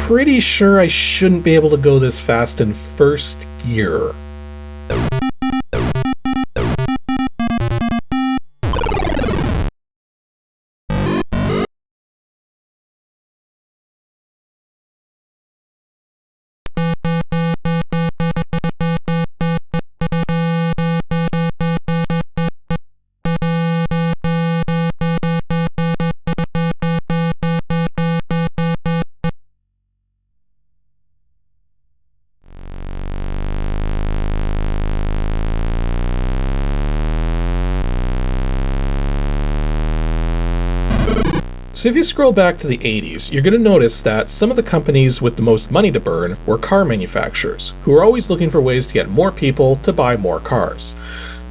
pretty sure I shouldn't be able to go this fast in first gear. So if you scroll back to the 80s, you're going to notice that some of the companies with the most money to burn were car manufacturers, who were always looking for ways to get more people to buy more cars.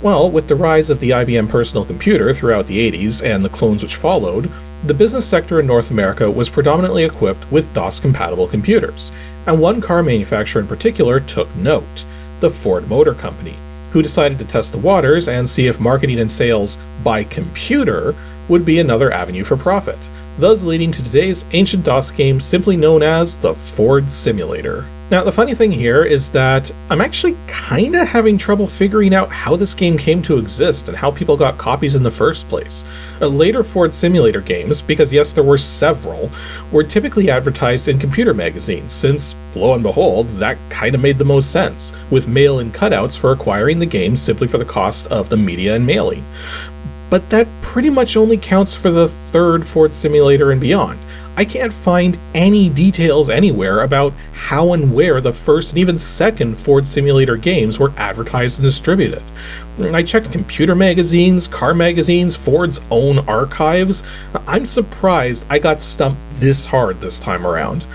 Well, with the rise of the IBM personal computer throughout the 80s and the clones which followed, the business sector in North America was predominantly equipped with DOS-compatible computers, and one car manufacturer in particular took note, the Ford Motor Company, who decided to test the waters and see if marketing and sales by computer would be another avenue for profit, thus leading to today's ancient DOS game simply known as the Ford Simulator. Now, the funny thing here is that I'm actually kinda having trouble figuring out how this game came to exist and how people got copies in the first place. Later Ford Simulator games, because yes, there were several, were typically advertised in computer magazines, since, lo and behold, that kinda made the most sense, with mail-in cutouts for acquiring the game simply for the cost of the media and mailing. But that pretty much only counts for the third Ford Simulator and beyond. I can't find any details anywhere about how and where the first and even second Ford Simulator games were advertised and distributed. I checked computer magazines, car magazines, Ford's own archives. I'm surprised I got stumped this hard this time around.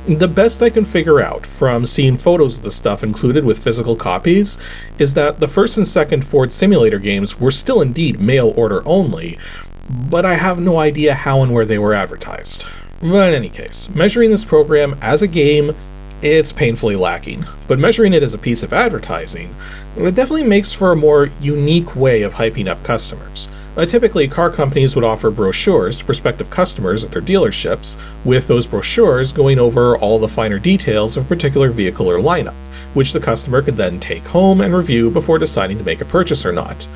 The best I can figure out from seeing photos of the stuff included with physical copies is that the first and second Ford Simulator games were still indeed mail order only, but I have no idea how and where they were advertised. But in any case, measuring this program as a game, it's painfully lacking, but measuring it as a piece of advertising, it definitely makes for a more unique way of hyping up customers. Typically, car companies would offer brochures to prospective customers at their dealerships, with those brochures going over all the finer details of a particular vehicle or lineup, which the customer could then take home and review before deciding to make a purchase or not.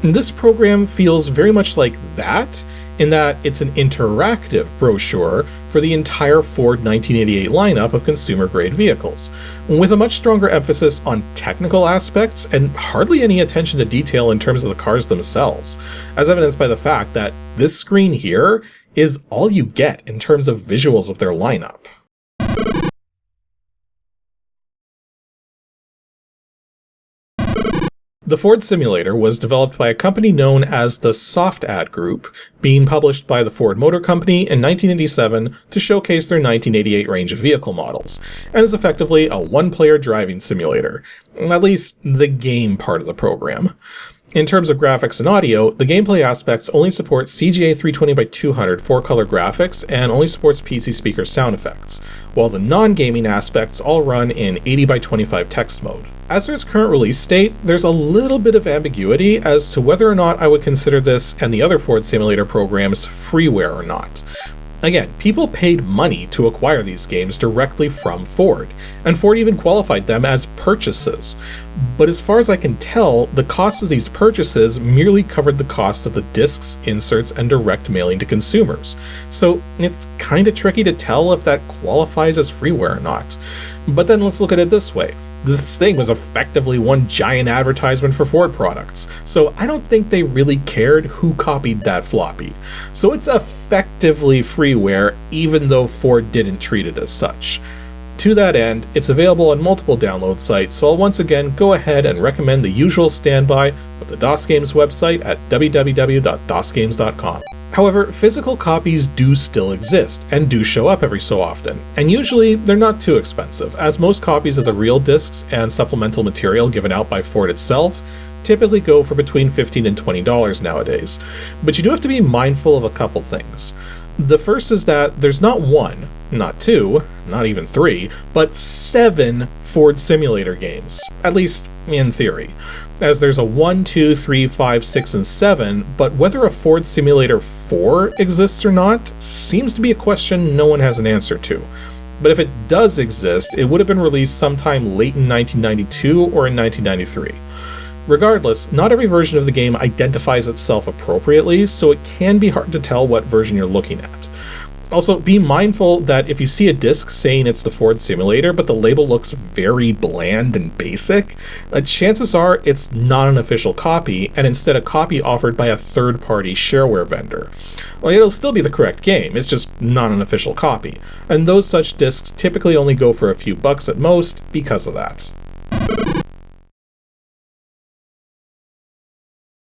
This program feels very much like that, in that it's an interactive brochure for the entire Ford 1988 lineup of consumer-grade vehicles, with a much stronger emphasis on technical aspects and hardly any attention to detail in terms of the cars themselves, as evidenced by the fact that this screen here is all you get in terms of visuals of their lineup. The Ford Simulator was developed by a company known as the SoftAd Group, being published by the Ford Motor Company in 1987 to showcase their 1988 range of vehicle models, and is effectively a one-player driving simulator, at least the game part of the program. In terms of graphics and audio, the gameplay aspects only support CGA 320x200 4-color graphics and only supports PC speaker sound effects, while the non-gaming aspects all run in 80x25 text mode. As for its current release date, there's a little bit of ambiguity as to whether or not I would consider this and the other Ford Simulator programs freeware or not. Again, people paid money to acquire these games directly from Ford, and Ford even qualified them as purchases. But as far as I can tell, the cost of these purchases merely covered the cost of the discs, inserts, and direct mailing to consumers. So it's kinda tricky to tell if that qualifies as freeware or not. But then let's look at it this way. This thing was effectively one giant advertisement for Ford products, so I don't think they really cared who copied that floppy. So it's effectively freeware, even though Ford didn't treat it as such. To that end, it's available on multiple download sites, so I'll once again go ahead and recommend the usual standby of the DOS Games website at www.dosgames.com. However, physical copies do still exist, and do show up every so often, and usually they're not too expensive, as most copies of the real discs and supplemental material given out by Ford itself typically go for between $15 and $20 nowadays. But you do have to be mindful of a couple things. The first is that there's not one, not two, not even three, but 7 Ford Simulator games, at least in theory, as there's a 1, 2, 3, 5, 6, and 7, but whether a Ford Simulator 4 exists or not seems to be a question no one has an answer to. but if it does exist, it would have been released sometime late in 1992 or in 1993. Regardless, not every version of the game identifies itself appropriately, so it can be hard to tell what version you're looking at. Also, be mindful that if you see a disc saying it's the Ford simulator, but the label looks very bland and basic, chances are it's not an official copy, and instead a copy offered by a third-party shareware vendor. Well, it'll still be the correct game, it's just not an official copy, and those such discs typically only go for a few bucks at most because of that.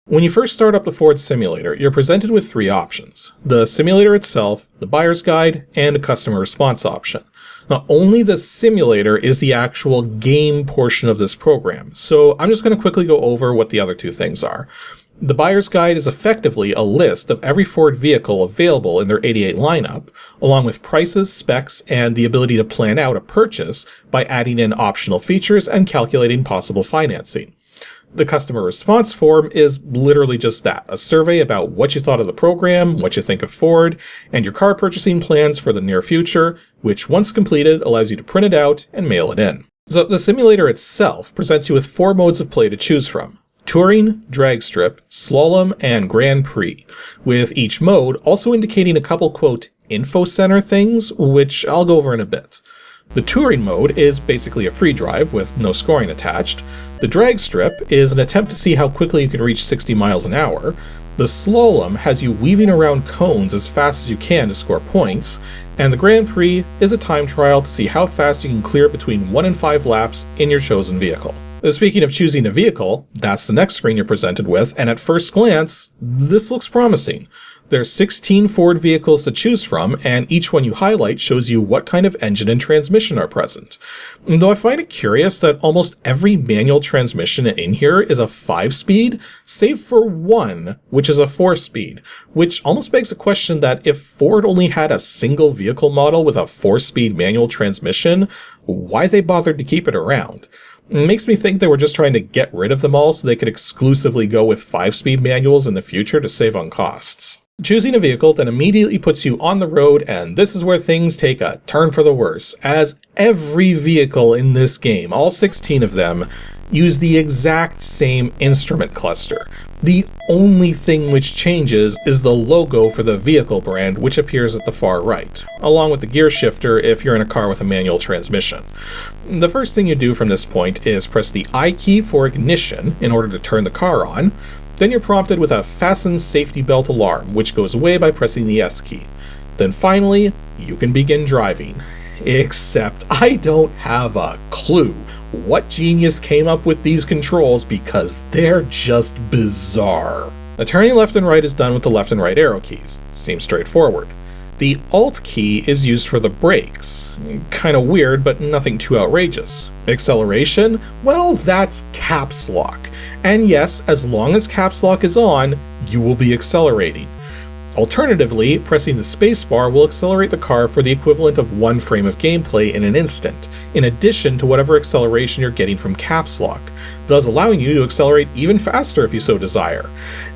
When you first start up the Ford simulator, you're presented with three options: the simulator itself, the buyer's guide, and a customer response option. Now, only the simulator is the actual game portion of this program, so I'm just going to quickly go over what the other two things are. The buyer's guide is effectively a list of every Ford vehicle available in their 88 lineup, along with prices, specs, and the ability to plan out a purchase by adding in optional features and calculating possible financing. The customer response form is literally just that, a survey about what you thought of the program, what you think of Ford, and your car purchasing plans for the near future, which once completed allows you to print it out and mail it in. So the simulator itself presents you with 4 modes of play to choose from: Touring, Drag Strip, Slalom, and Grand Prix, with each mode also indicating a couple quote info center things, which I'll go over in a bit. The Touring mode is basically a free drive with no scoring attached. The Drag Strip is an attempt to see how quickly you can reach 60 miles an hour. The Slalom has you weaving around cones as fast as you can to score points. And the Grand Prix is a time trial to see how fast you can clear between 1 and 5 laps in your chosen vehicle. Speaking of choosing a vehicle, that's the next screen you're presented with, and at first glance, this looks promising. There's 16 Ford vehicles to choose from, and each one you highlight shows you what kind of engine and transmission are present. Though I find it curious that almost every manual transmission in here is a 5-speed, save for one, which is a 4-speed, which almost begs the question that if Ford only had a single vehicle model with a 4-speed manual transmission, why they bothered to keep it around? It makes me think they were just trying to get rid of them all so they could exclusively go with 5-speed manuals in the future to save on costs. Choosing a vehicle then immediately puts you on the road, and this is where things take a turn for the worse, as every vehicle in this game, all 16 of them, use the exact same instrument cluster. The only thing which changes is the logo for the vehicle brand, which appears at the far right, along with the gear shifter if you're in a car with a manual transmission. The first thing you do from this point is press the I key for ignition in order to turn the car on. Then you're prompted with a fasten safety belt alarm, which goes away by pressing the S key. Then finally, you can begin driving. Except I don't have a clue what genius came up with these controls because they're just bizarre. The turning left and right is done with the left and right arrow keys. Seems straightforward. The Alt key is used for the brakes. Kinda weird, but nothing too outrageous. Acceleration? Well, that's caps lock. And yes, as long as caps lock is on, you will be accelerating. Alternatively, pressing the spacebar will accelerate the car for the equivalent of 1 frame of gameplay in an instant, in addition to whatever acceleration you're getting from caps lock, thus allowing you to accelerate even faster if you so desire,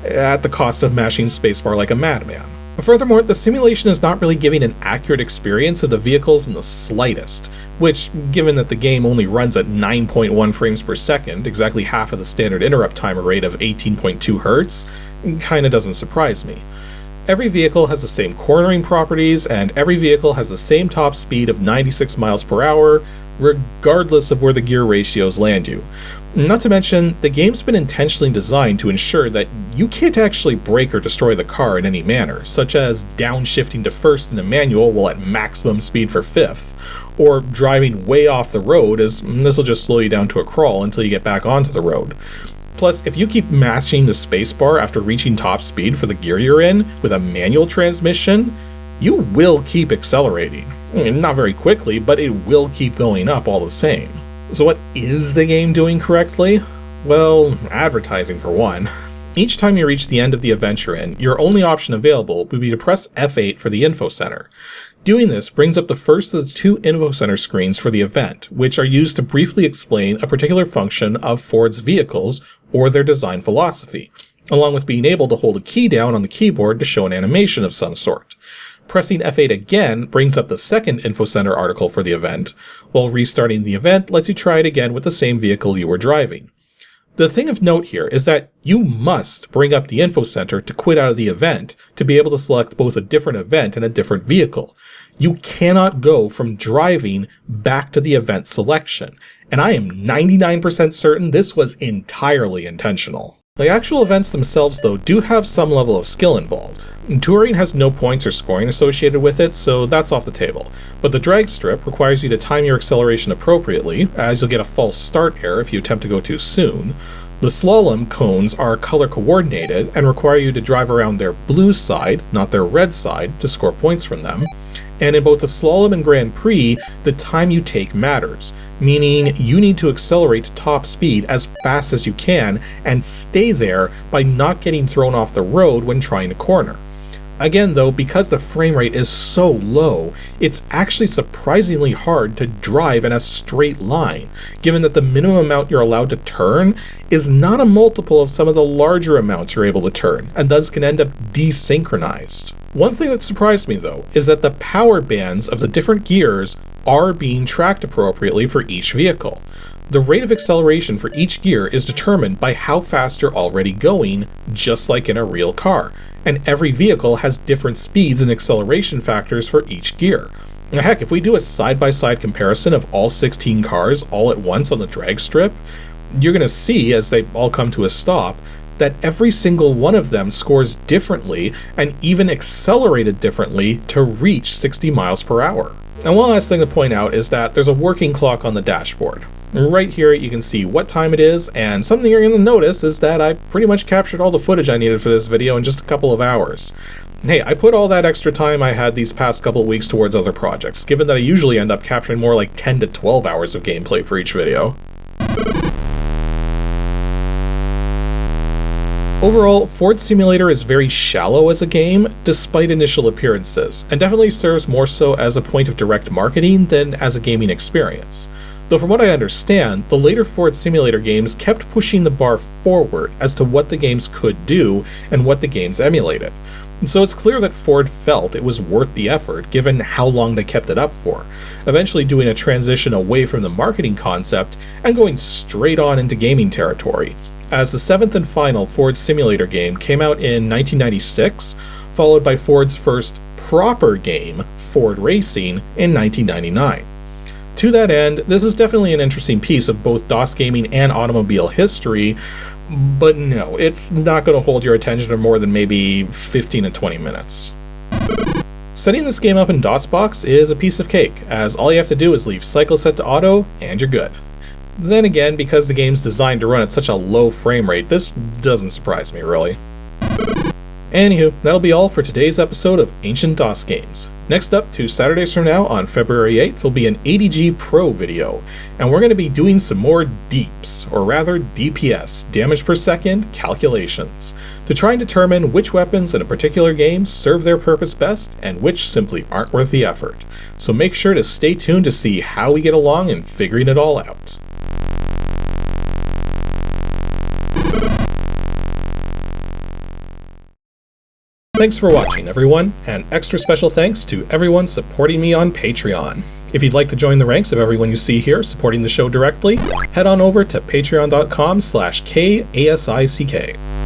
at the cost of mashing spacebar like a madman. Furthermore, the simulation is not really giving an accurate experience of the vehicles in the slightest, which, given that the game only runs at 9.1 frames per second, exactly half of the standard interrupt timer rate of 18.2 Hz, kinda doesn't surprise me. Every vehicle has the same cornering properties, and every vehicle has the same top speed of 96 miles per hour, regardless of where the gear ratios land you. Not to mention, the game's been intentionally designed to ensure that you can't actually break or destroy the car in any manner, such as downshifting to first in a manual while at maximum speed for fifth, or driving way off the road, as this will just slow you down to a crawl until you get back onto the road. Plus, if you keep mashing the spacebar after reaching top speed for the gear you're in with a manual transmission, you will keep accelerating. Not very quickly, but it will keep going up all the same. So what is the game doing correctly? Well, advertising for one. Each time you reach the end of the event you're in, your only option available would be to press F8 for the info center. Doing this brings up the first of the 2 info center screens for the event, which are used to briefly explain a particular function of Ford's vehicles or their design philosophy, along with being able to hold a key down on the keyboard to show an animation of some sort. Pressing F8 again brings up the second Info Center article for the event, while restarting the event lets you try it again with the same vehicle you were driving. The thing of note here is that you must bring up the Info Center to quit out of the event to be able to select both a different event and a different vehicle. You cannot go from driving back to the event selection, and I am 99% certain this was entirely intentional. The actual events themselves, though, do have some level of skill involved. Touring has no points or scoring associated with it, so that's off the table. But the drag strip requires you to time your acceleration appropriately, as you'll get a false start error if you attempt to go too soon. The slalom cones are color coordinated and require you to drive around their blue side, not their red side, to score points from them. And in both the slalom and Grand Prix, the time you take matters, meaning you need to accelerate to top speed as fast as you can and stay there by not getting thrown off the road when trying to corner. Again though, because the frame rate is so low, it's actually surprisingly hard to drive in a straight line, given that the minimum amount you're allowed to turn is not a multiple of some of the larger amounts you're able to turn, and thus can end up desynchronized. One thing that surprised me though is that the power bands of the different gears are being tracked appropriately for each vehicle. The rate of acceleration for each gear is determined by how fast you're already going, just like in a real car, and every vehicle has different speeds and acceleration factors for each gear. Now, heck, if we do a side-by-side comparison of all 16 cars all at once on the drag strip, you're going to see, as they all come to a stop, that every single one of them scores differently and even accelerated differently to reach 60 miles per hour. And one last thing to point out is that there's a working clock on the dashboard. Right here you can see what time it is, and something you're going to notice is that I pretty much captured all the footage I needed for this video in just a couple of hours. Hey, I put all that extra time I had these past couple of weeks towards other projects, given that I usually end up capturing more like 10 to 12 hours of gameplay for each video. Overall, Ford Simulator is very shallow as a game, despite initial appearances, and definitely serves more so as a point of direct marketing than as a gaming experience. Though from what I understand, the later Ford Simulator games kept pushing the bar forward as to what the games could do and what the games emulated. And so it's clear that Ford felt it was worth the effort given how long they kept it up for, eventually doing a transition away from the marketing concept and going straight on into gaming territory, as the seventh and final Ford Simulator game came out in 1996, followed by Ford's first proper game, Ford Racing, in 1999. To that end, this is definitely an interesting piece of both DOS gaming and automobile history, but no, it's not going to hold your attention for more than maybe 15 to 20 minutes. Setting this game up in DOSBox is a piece of cake, as all you have to do is leave cycle set to auto, and you're good. Then again, because the game's designed to run at such a low frame rate, this doesn't surprise me really. Anywho, that'll be all for today's episode of Ancient DOS Games. Next up, 2 Saturdays from now, on February 8th, will be an ADG Pro video, and we're going to be doing some more DEEPs, or rather DPS, damage per second, calculations, to try and determine which weapons in a particular game serve their purpose best, and which simply aren't worth the effort. So make sure to stay tuned to see how we get along in figuring it all out. Thanks for watching, everyone, and extra special thanks to everyone supporting me on Patreon. If you'd like to join the ranks of everyone you see here supporting the show directly, head on over to patreon.com/KASICK.